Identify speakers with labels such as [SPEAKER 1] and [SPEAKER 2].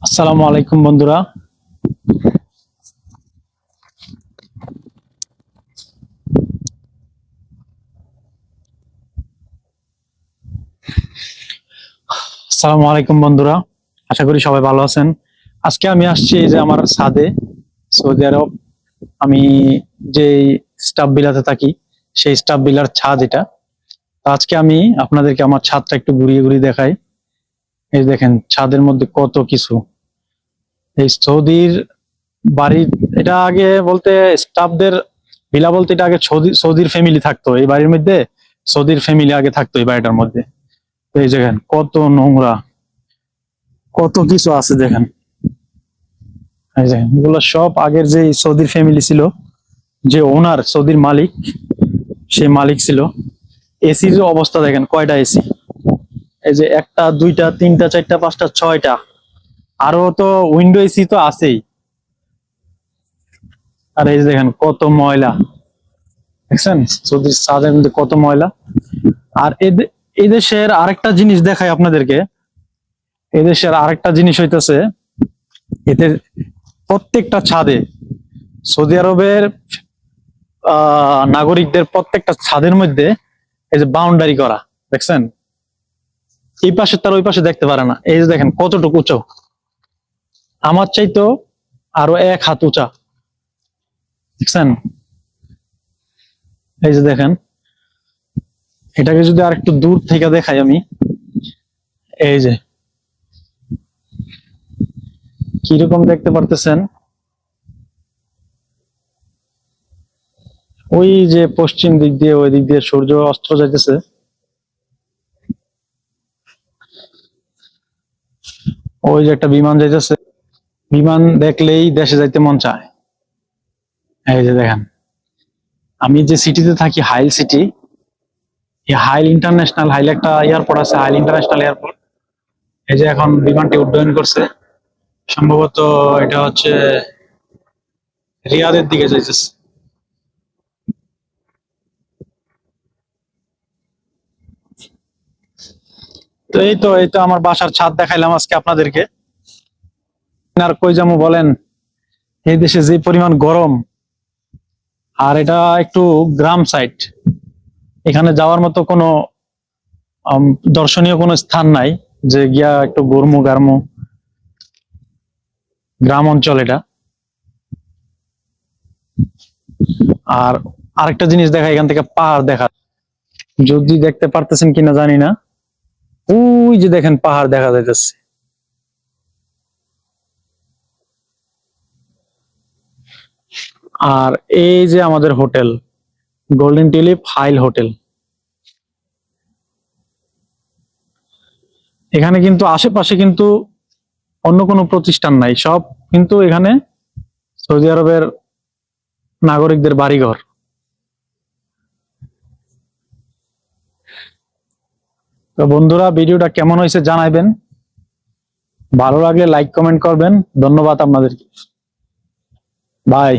[SPEAKER 1] আসসালামু আলাইকুম বন্ধুরা। আসসালামু আলাইকুম বন্ধুরা, আশা করি সবাই ভালো আছেন। আজকে আমি আসছি এই যে আমার ছাদে, সৌদি আরব। আমি যে স্টাফ বিলাতে থাকি সেই স্টাফ বিলার ছাদ এটা। তো আজকে আমি আপনাদেরকে আমার ছাদটা একটু ঘুরিয়ে ঘুরিয়ে দেখাই। এই দেখেন ছাদের মধ্যে কত কিছু। এই সৌদির বাড়ি, এটা আগে বলতে স্টাফদের ভিলা বলতে এটা আগে সৌদির ফ্যামিলি থাকতো এই বাড়ির মধ্যে। সৌদির ফ্যামিলি আগে থাকতো এই বাড়িটার মধ্যে। তো এই দেখেন কত নোংরা, কত কিছু আছে দেখেন। এই যে এগুলো সব আগের যে সৌদির ফ্যামিলি ছিল, যে ওনার সৌদির মালিক, সে মালিক ছিল। এসির অবস্থা দেখেন, কয়টা এসি! এই যে একটা, দুইটা, তিনটা, চারটা, পাঁচটা, ছয়টা। আরো তো উইন্ডো এসি তো আছেই। আর এই যে দেখেন কত ময়লা, দেখছেন সৌদির ছাদের মধ্যে কত ময়লা। আর এই দেশের আরেকটা জিনিস দেখাই আপনাদেরকে। এই দেশের আরেকটা জিনিস হইতেছে, এতে প্রত্যেকটা ছাদে সৌদি আরবের নাগরিকদের প্রত্যেকটা ছাদের মধ্যে এই যে বাউন্ডারি করা, দেখছেন? এই পাশে তার ওই পাশে দেখতে পারে না। এই যে দেখেন কতটুকু উঁচু, আমার চাইতো আরো 1 হাত উঁচা, দেখছেন? এই যে দেখেন, এটাকে যদি আর একটু দূর থেকে দেখাই আমি, এই যে কিরকম দেখতে পারতেছেন। ওই যে পশ্চিম দিক দিয়ে, ওই দিক দিয়ে সূর্য অস্ত যাইতেছে। ওই যে একটা বিমান যাইতেছে, বিমান দেখলেই দেশে যাইতে মন চায়। এই যে দেখেন, আমি যে সিটিতে থাকি, হাইল সিটি, এই হাইল ইন্টারন্যাশনাল, হাইল একটা এয়ারপোর্ট আছে, হাইল ইন্টারন্যাশনাল এয়ারপোর্ট। এই যে এখন বিমানটি উড্ডয়ন করছে, সম্ভবত এটা হচ্ছে রিয়াদের দিকে যাইতেছে। তো এই তো আমার বাসার ছাদ দেখাইলাম আজকে আপনাদেরকে। আর কই যাবো বলেন, এই দেশে যে পরিমাণ গরম। আর এটা একটু গ্রাম সাইড, এখানে যাওয়ার মতো কোনো দর্শনীয় কোনো স্থান নাই যে গিয়া একটু ঘুরমু গারমু। গ্রাম অঞ্চল এটা। আর আরেকটা জিনিস দেখা, এখান থেকে পাহাড় দেখা, যদি দেখতে পারতেছেন কিনা জানি না। ওই যে দেখেন পাহাড় দেখা যাইতেছে। আর এই যে আমাদের hotel, golden tulip Hail hotel. এখানে কিন্তু আশেপাশে কিন্তু অন্য কোনো প্রতিষ্ঠান নাই, সব কিন্তু এখানে সৌদি আরবের নাগরিকদের বাড়িঘর। তো বন্ধুরা, ভিডিওটা কেমন হয়েছে জানাইবেন। ভালো লাগলে লাইক কমেন্ট করবেন। ধন্যবাদ আপনাদেরকে। বাই।